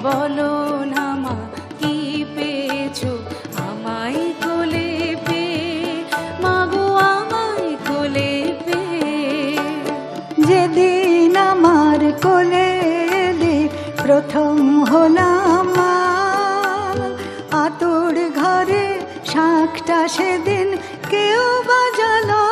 বলো না মা কি পেয়েছো আমায় কোলে পেয়ে, মাগো আমায় কোলে পেয়ে। যেদিন আমার কোলে প্রথম হলাম মা, আতুর ঘরে শাঁখটা সেদিন কেউ বাজালো